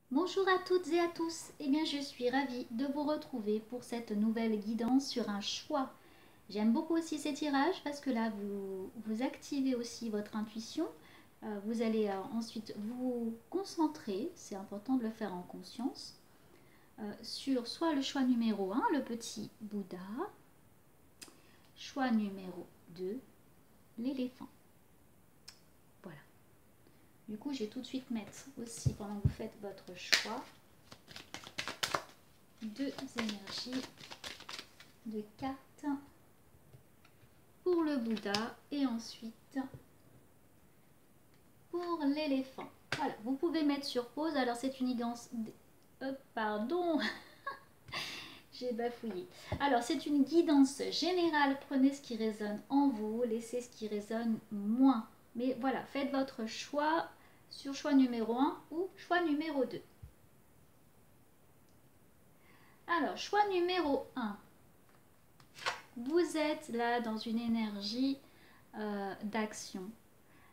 Bonjour à toutes et à tous, je suis ravie de vous retrouver pour cette nouvelle guidance sur un choix. J'aime beaucoup aussi ces tirages parce que là vous activez aussi votre intuition. Vous allez ensuite vous concentrer, c'est important de le faire en conscience, sur soit le choix numéro 1, le petit Bouddha, choix numéro 2, l'éléphant. Voilà. Du coup, je vais tout de suite mettre aussi, pendant que vous faites votre choix, deux énergies de cartes pour le Bouddha et ensuite pour l'éléphant. Voilà, vous pouvez mettre sur pause. Alors c'est une guidance... pardon, j'ai bafouillé. Alors c'est une guidance générale. Prenez ce qui résonne en vous, laissez ce qui résonne moins. Mais voilà, faites votre choix sur choix numéro 1 ou choix numéro 2. Alors, choix numéro 1. Vous êtes là dans une énergie d'action.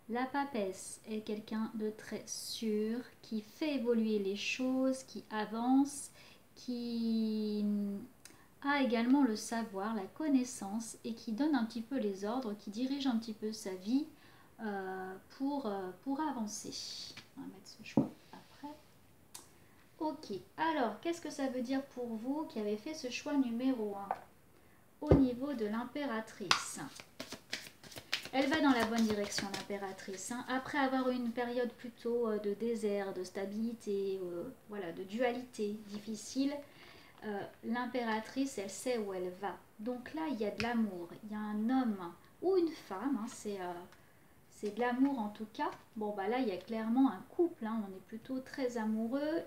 La papesse est quelqu'un de très sûr, qui fait évoluer les choses, qui avance, qui a également le savoir, la connaissance et qui donne un petit peu les ordres, qui dirige un petit peu sa vie pour avancer. On va mettre ce choix après. Ok, alors qu'est-ce que ça veut dire pour vous qui avez fait ce choix numéro 1 au niveau de l'impératrice? Elle va dans la bonne direction, l'impératrice. Après avoir eu une période plutôt de désert, de stabilité, voilà, de dualité difficile, l'impératrice, elle sait où elle va. Donc là, il y a de l'amour. Il y a un homme ou une femme, hein, c'est de l'amour en tout cas. Bon, bah là, il y a clairement un couple. Hein, on est plutôt très amoureux.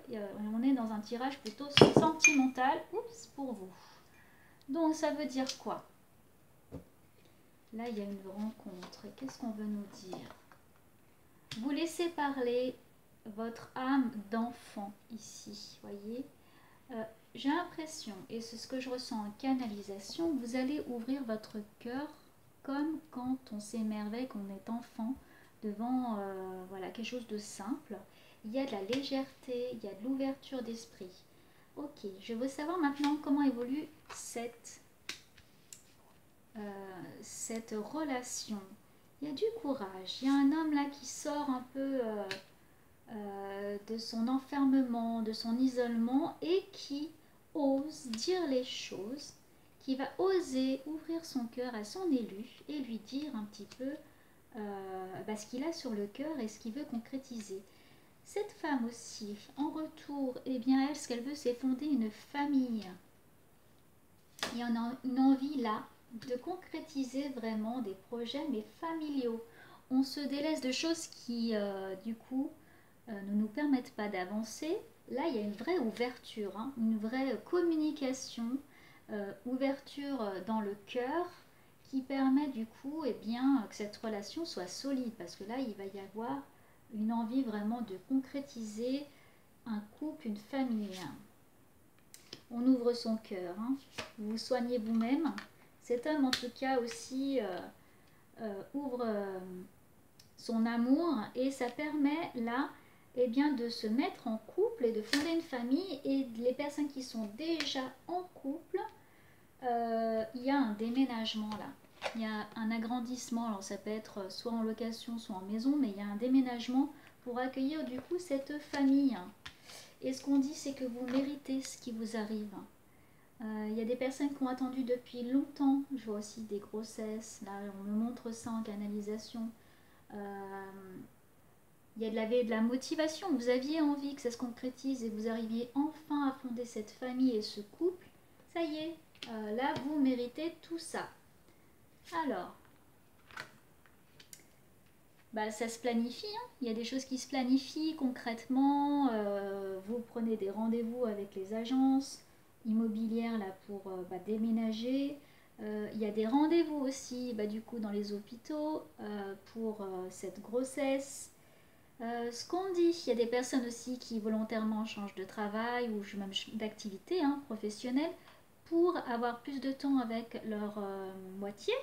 On est dans un tirage plutôt sentimental. Oups, pour vous. Donc, ça veut dire quoi? Là, il y a une rencontre. Qu'est-ce qu'on veut nous dire? Vous laissez parler votre âme d'enfant ici, voyez. J'ai l'impression, et c'est ce que je ressens en canalisation, vous allez ouvrir votre cœur comme quand on s'émerveille, qu'on est enfant, devant voilà, quelque chose de simple. Il y a de la légèreté, il y a de l'ouverture d'esprit. Ok, je veux savoir maintenant comment évolue cette relation. Il y a du courage. Il y a un homme là qui sort un peu de son enfermement, de son isolement et qui ose dire les choses, qui va oser ouvrir son cœur à son élu et lui dire un petit peu ce qu'il a sur le cœur et ce qu'il veut concrétiser. Cette femme aussi, en retour, eh bien elle, ce qu'elle veut, c'est fonder une famille. Il y en a une envie là de concrétiser vraiment des projets, mais familiaux. On se délaisse de choses qui, du coup, ne nous permettent pas d'avancer. Là, il y a une vraie ouverture, hein, une vraie communication, ouverture dans le cœur qui permet du coup que cette relation soit solide. Parce que là, il va y avoir une envie vraiment de concrétiser un couple, une famille. On ouvre son cœur, hein. Vous vous soignez vous-même. Cet homme, en tout cas, aussi ouvre son amour et ça permet là de se mettre en couple et de fonder une famille. Et les personnes qui sont déjà en couple, il y a un déménagement là. Il y a un agrandissement, alors ça peut être soit en location, soit en maison, mais il y a un déménagement pour accueillir du coup cette famille. Et ce qu'on dit, c'est que vous méritez ce qui vous arrive. Il y a des personnes qui ont attendu depuis longtemps. Je vois aussi des grossesses. Là, on me montre ça en canalisation. Il y a de la motivation. Vous aviez envie que ça se concrétise et vous arriviez enfin à fonder cette famille et ce couple. Ça y est, là, vous méritez tout ça. Alors, ça se planifie. Hein. Il y a des choses qui se planifient concrètement. Vous prenez des rendez-vous avec les agences immobilières là, pour déménager. Il y a des rendez-vous aussi du coup dans les hôpitaux pour cette grossesse. Ce qu'on dit, il y a des personnes aussi qui volontairement changent de travail ou même d'activité professionnelle pour avoir plus de temps avec leur moitié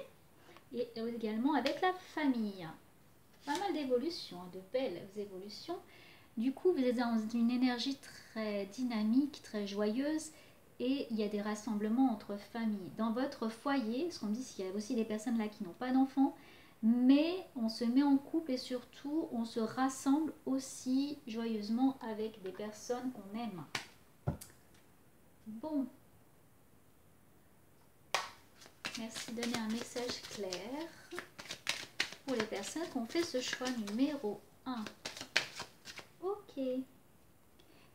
et également avec la famille. Pas mal d'évolutions, de belles évolutions. Du coup, vous êtes dans une énergie très dynamique, très joyeuse, et il y a des rassemblements entre familles. Dans votre foyer, ce qu'on me dit, il y a aussi des personnes là qui n'ont pas d'enfants, mais on se met en couple et surtout on se rassemble aussi joyeusement avec des personnes qu'on aime. Bon, merci de donner un message clair pour les personnes qui ont fait ce choix numéro 1. Ok. Il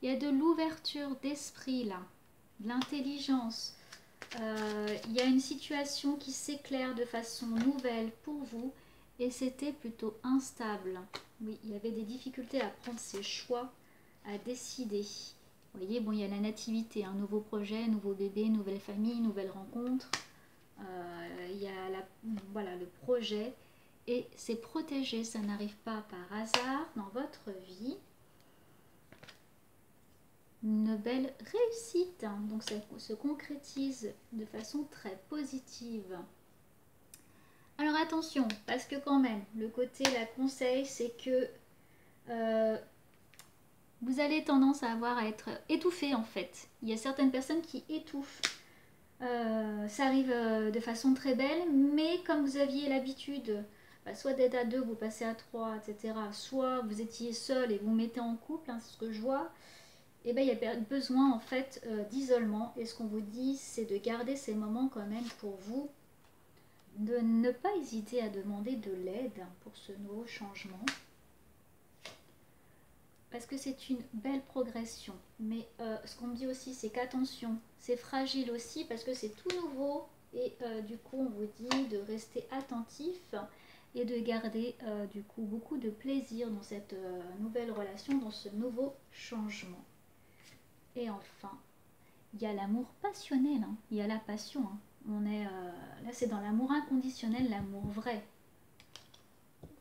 y a de l'ouverture d'esprit là, de l'intelligence. Il y a une situation qui s'éclaire de façon nouvelle pour vous et c'était plutôt instable. Oui, il y avait des difficultés à prendre ses choix, à décider. Vous voyez, bon, il y a la nativité, un nouveau projet, nouveau bébé, nouvelle famille, nouvelle rencontre. Il y a voilà, le projet et c'est protégé, ça n'arrive pas par hasard dans votre vie. Une belle réussite, hein. Donc ça se concrétise de façon très positive. Alors attention, parce que quand même, le côté, la conseil, c'est que vous avez tendance à être étouffé en fait. Il y a certaines personnes qui étouffent. Ça arrive de façon très belle, mais comme vous aviez l'habitude, soit d'être à 2, vous passez à 3, etc. Soit vous étiez seul et vous mettez en couple, hein, c'est ce que je vois. Et bien, il y a besoin en fait d'isolement. Et ce qu'on vous dit, c'est de garder ces moments quand même pour vous, de ne pas hésiter à demander de l'aide pour ce nouveau changement. Parce que c'est une belle progression. Mais ce qu'on me dit aussi, c'est qu'attention, c'est fragile aussi parce que c'est tout nouveau. Et du coup, on vous dit de rester attentif et de garder du coup beaucoup de plaisir dans cette nouvelle relation, dans ce nouveau changement. Et enfin, il y a l'amour passionnel, hein. Il y a la passion. Hein. On est là, c'est dans l'amour inconditionnel, l'amour vrai.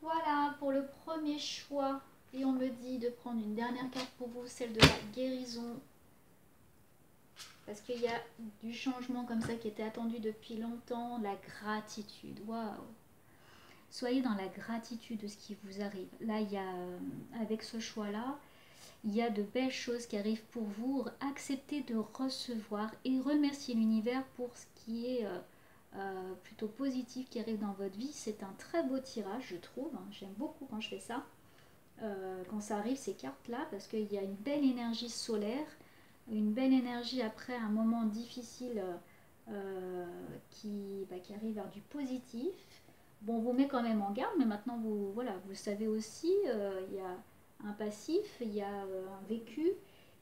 Voilà pour le premier choix. Et on me dit de prendre une dernière carte pour vous, celle de la guérison. Parce qu'il y a du changement comme ça qui était attendu depuis longtemps. La gratitude. Waouh! Soyez dans la gratitude de ce qui vous arrive. Là, il y a, avec ce choix-là, il y a de belles choses qui arrivent pour vous. Acceptez de recevoir et remercier l'univers pour ce qui est plutôt positif qui arrive dans votre vie. C'est un très beau tirage, je trouve. J'aime beaucoup quand je fais ça. Quand ça arrive, ces cartes-là, parce qu'il y a une belle énergie solaire, une belle énergie après un moment difficile qui arrive vers du positif. Bon, on vous met quand même en garde, mais maintenant, vous savez aussi, il y a un passif, il y a un vécu,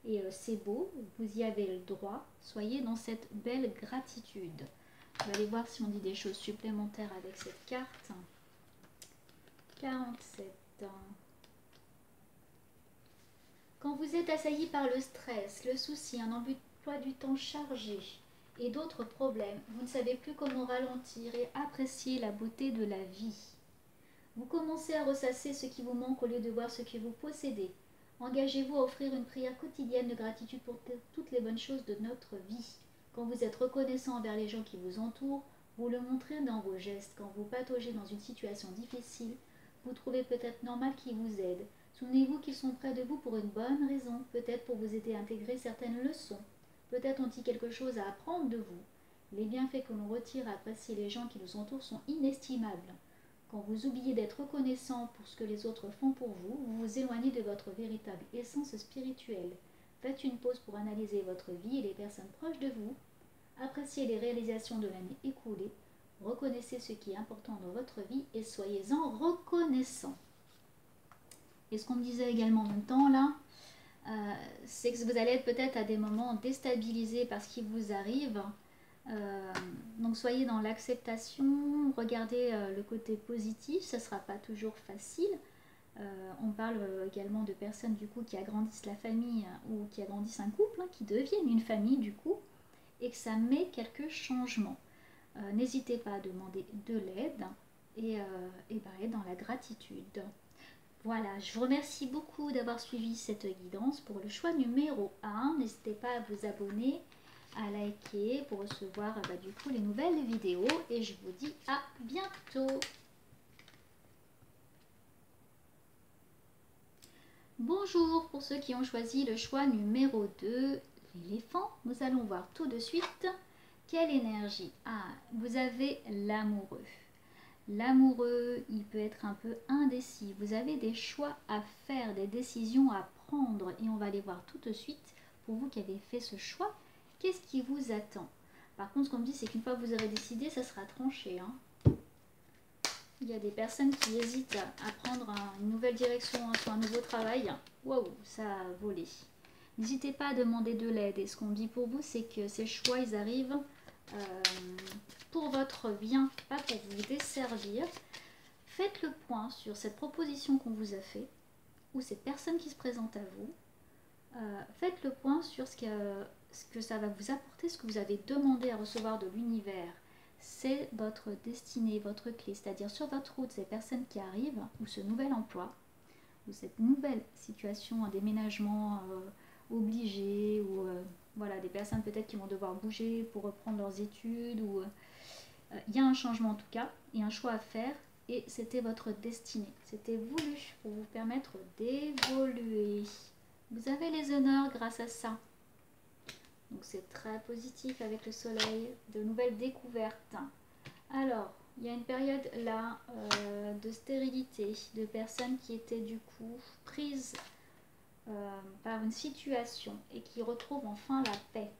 et c'est beau, vous y avez le droit. Soyez dans cette belle gratitude. On va aller voir si on dit des choses supplémentaires avec cette carte. 47. Quand vous êtes assailli par le stress, le souci, un emploi du temps chargé et d'autres problèmes, vous ne savez plus comment ralentir et apprécier la beauté de la vie. Vous commencez à ressasser ce qui vous manque au lieu de voir ce que vous possédez. Engagez-vous à offrir une prière quotidienne de gratitude pour toutes les bonnes choses de notre vie. Quand vous êtes reconnaissant envers les gens qui vous entourent, vous le montrez dans vos gestes. Quand vous pataugez dans une situation difficile, vous trouvez peut-être normal qu'ils vous aident. Souvenez-vous qu'ils sont près de vous pour une bonne raison, peut-être pour vous aider à intégrer certaines leçons. Peut-être ont-ils quelque chose à apprendre de vous. Les bienfaits que l'on retire à apprécier les gens qui nous entourent sont inestimables. Quand vous oubliez d'être reconnaissant pour ce que les autres font pour vous, vous vous éloignez de votre véritable essence spirituelle. Faites une pause pour analyser votre vie et les personnes proches de vous. Appréciez les réalisations de l'année écoulée. Reconnaissez ce qui est important dans votre vie et soyez-en reconnaissant. Et ce qu'on me disait également en même temps là, c'est que vous allez être peut-être à des moments déstabilisés par ce qui vous arrive. Donc soyez dans l'acceptation, regardez le côté positif, ça ne sera pas toujours facile. On parle également de personnes du coup qui agrandissent la famille ou qui agrandissent un couple, qui deviennent une famille du coup, et que ça met quelques changements. N'hésitez pas à demander de l'aide et être dans la gratitude. Voilà, je vous remercie beaucoup d'avoir suivi cette guidance pour le choix numéro 1. N'hésitez pas à vous abonner, à liker pour recevoir du coup les nouvelles vidéos. Et je vous dis à bientôt. Bonjour pour ceux qui ont choisi le choix numéro 2, l'éléphant. Nous allons voir tout de suite quelle énergie. Ah, vous avez l'amoureux. L'amoureux, il peut être un peu indécis. Vous avez des choix à faire, des décisions à prendre et on va les voir tout de suite. Pour vous qui avez fait ce choix, qu'est-ce qui vous attend? Par contre, ce qu'on me dit, c'est qu'une fois que vous aurez décidé, ça sera tranché, hein. Il y a des personnes qui hésitent à prendre une nouvelle direction, soit un nouveau travail. Waouh, ça a volé. N'hésitez pas à demander de l'aide. Et ce qu'on dit pour vous, c'est que ces choix, ils arrivent pour votre bien, pas pour vous desservir. Faites le point sur cette proposition qu'on vous a fait, ou cette personne qui se présente à vous. Faites le point sur ce que ça va vous apporter, ce que vous avez demandé à recevoir de l'univers. C'est votre destinée, votre clé, c'est-à-dire sur votre route, ces personnes qui arrivent, ou ce nouvel emploi, ou cette nouvelle situation, un déménagement obligé, ou voilà, des personnes peut-être qui vont devoir bouger pour reprendre leurs études, ou il y a un changement en tout cas, et un choix à faire, et c'était votre destinée, c'était voulu pour vous permettre d'évoluer. Vous avez les honneurs grâce à ça. Donc c'est très positif avec le soleil, de nouvelles découvertes. Alors, il y a une période là de stérilité, de personnes qui étaient du coup prises par une situation et qui retrouvent enfin la paix.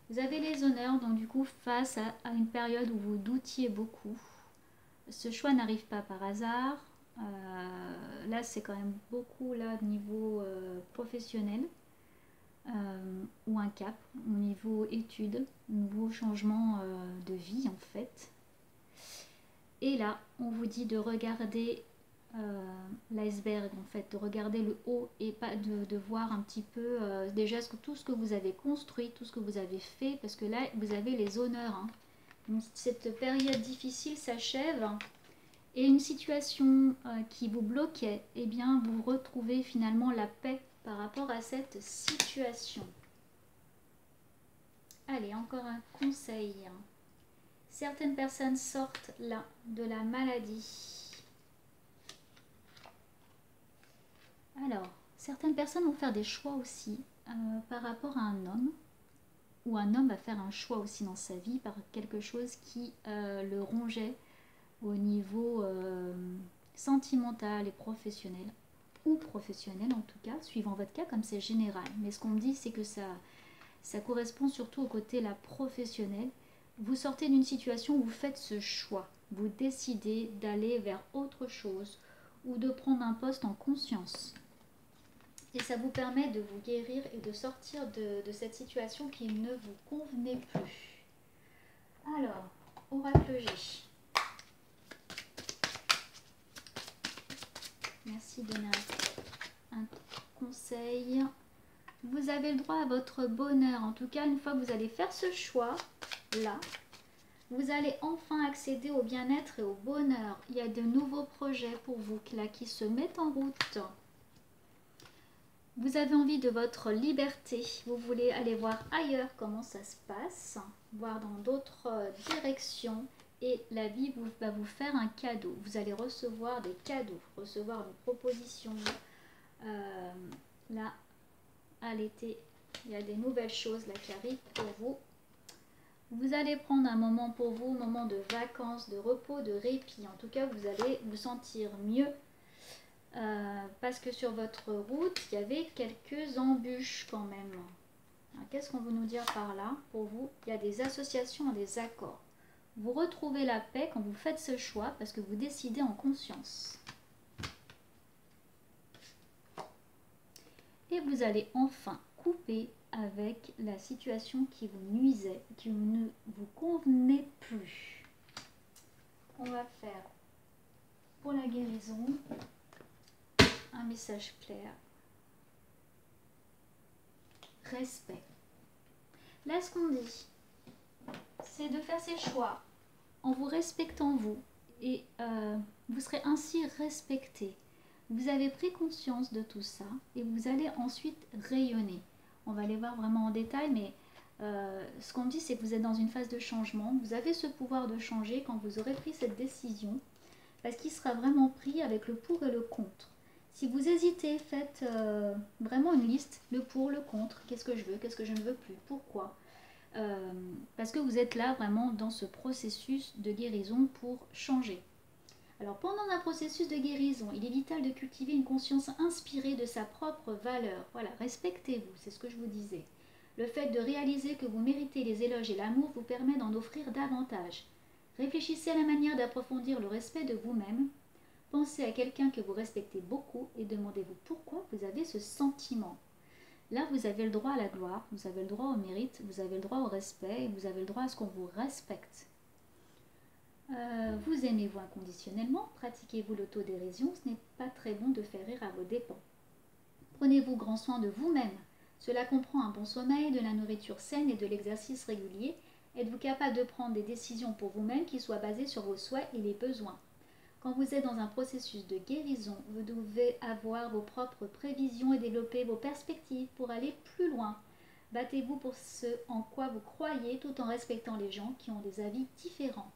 Vous avez les honneurs, donc du coup face à une période où vous doutiez beaucoup. Ce choix n'arrive pas par hasard. Là c'est quand même beaucoup là niveau professionnel. Ou un cap au niveau études, nouveau changement de vie en fait. Et là, on vous dit de regarder l'iceberg en fait, de regarder le haut et pas de voir un petit peu déjà tout ce que vous avez construit, tout ce que vous avez fait, parce que là, vous avez les honneurs. Hein. Donc, cette période difficile s'achève et une situation qui vous bloquait, eh bien, vous retrouvez finalement la paix par rapport à cette situation. Allez, encore un conseil. Certaines personnes sortent là de la maladie. Alors, certaines personnes vont faire des choix aussi par rapport à un homme. Ou un homme va faire un choix aussi dans sa vie par quelque chose qui le rongeait au niveau sentimental et professionnel. Ou professionnel en tout cas, suivant votre cas, comme c'est général. Mais ce qu'on me dit, c'est que ça correspond surtout au côté là, professionnel. Vous sortez d'une situation où vous faites ce choix. Vous décidez d'aller vers autre chose ou de prendre un poste en conscience. Et ça vous permet de vous guérir et de sortir de cette situation qui ne vous convenait plus. Alors, oracle G. Merci de donner un conseil. Vous avez le droit à votre bonheur. En tout cas, une fois que vous allez faire ce choix-là, vous allez enfin accéder au bien-être et au bonheur. Il y a de nouveaux projets pour vous là, qui se mettent en route. Vous avez envie de votre liberté. Vous voulez aller voir ailleurs comment ça se passe, voir dans d'autres directions. Et la vie va vous faire un cadeau. Vous allez recevoir des cadeaux, recevoir une proposition. Là, à l'été, il y a des nouvelles choses là qui arrivent pour vous. Vous allez prendre un moment pour vous, un moment de vacances, de repos, de répit. En tout cas, vous allez vous sentir mieux parce que sur votre route, il y avait quelques embûches quand même. Qu'est-ce qu'on veut nous dire par là? Pour vous, il y a des associations, des accords. Vous retrouvez la paix quand vous faites ce choix parce que vous décidez en conscience. Et vous allez enfin couper avec la situation qui vous nuisait, qui ne vous convenait plus. On va faire pour la guérison un message clair. Respect. Là, ce qu'on dit, c'est de faire ses choix en vous respectant vous et vous serez ainsi respecté. Vous avez pris conscience de tout ça et vous allez ensuite rayonner. On va aller voir vraiment en détail, mais ce qu'on dit, c'est que vous êtes dans une phase de changement. Vous avez ce pouvoir de changer quand vous aurez pris cette décision, parce qu'il sera vraiment pris avec le pour et le contre. Si vous hésitez, faites vraiment une liste, le pour, le contre, qu'est-ce que je veux, qu'est-ce que je ne veux plus, pourquoi. Parce que vous êtes là vraiment dans ce processus de guérison pour changer. Alors pendant un processus de guérison, il est vital de cultiver une conscience inspirée de sa propre valeur. Voilà, respectez-vous, c'est ce que je vous disais. Le fait de réaliser que vous méritez les éloges et l'amour vous permet d'en offrir davantage. Réfléchissez à la manière d'approfondir le respect de vous-même. Pensez à quelqu'un que vous respectez beaucoup et demandez-vous pourquoi vous avez ce sentiment. Là, vous avez le droit à la gloire, vous avez le droit au mérite, vous avez le droit au respect et vous avez le droit à ce qu'on vous respecte. Vous aimez-vous inconditionnellement, pratiquez-vous l'autodérision, ce n'est pas très bon de faire rire à vos dépens. Prenez-vous grand soin de vous-même. Cela comprend un bon sommeil, de la nourriture saine et de l'exercice régulier. Êtes-vous capable de prendre des décisions pour vous-même qui soient basées sur vos souhaits et les besoins? Quand vous êtes dans un processus de guérison, vous devez avoir vos propres prévisions et développer vos perspectives pour aller plus loin. Battez-vous pour ce en quoi vous croyez tout en respectant les gens qui ont des avis différents.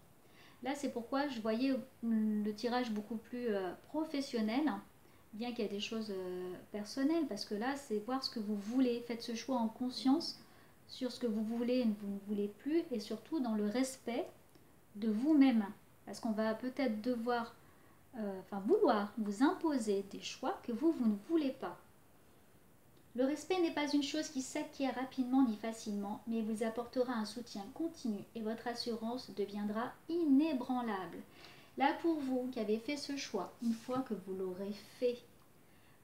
Là, c'est pourquoi je voyais le tirage beaucoup plus professionnel, bien qu'il y ait des choses personnelles, parce que là, c'est voir ce que vous voulez. Faites ce choix en conscience sur ce que vous voulez et vous ne voulez plus, et surtout dans le respect de vous-même. Parce qu'on va peut-être devoir, vouloir vous imposer des choix que vous ne voulez pas. Le respect n'est pas une chose qui s'acquiert rapidement ni facilement, mais vous apportera un soutien continu et votre assurance deviendra inébranlable. Là, pour vous qui avez fait ce choix, une fois que vous l'aurez fait,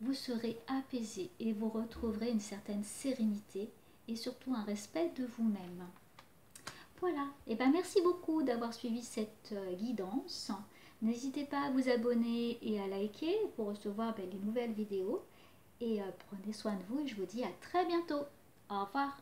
vous serez apaisé et vous retrouverez une certaine sérénité et surtout un respect de vous-même. Voilà, et merci beaucoup d'avoir suivi cette guidance. N'hésitez pas à vous abonner et à liker pour recevoir les nouvelles vidéos. Et prenez soin de vous et je vous dis à très bientôt. Au revoir.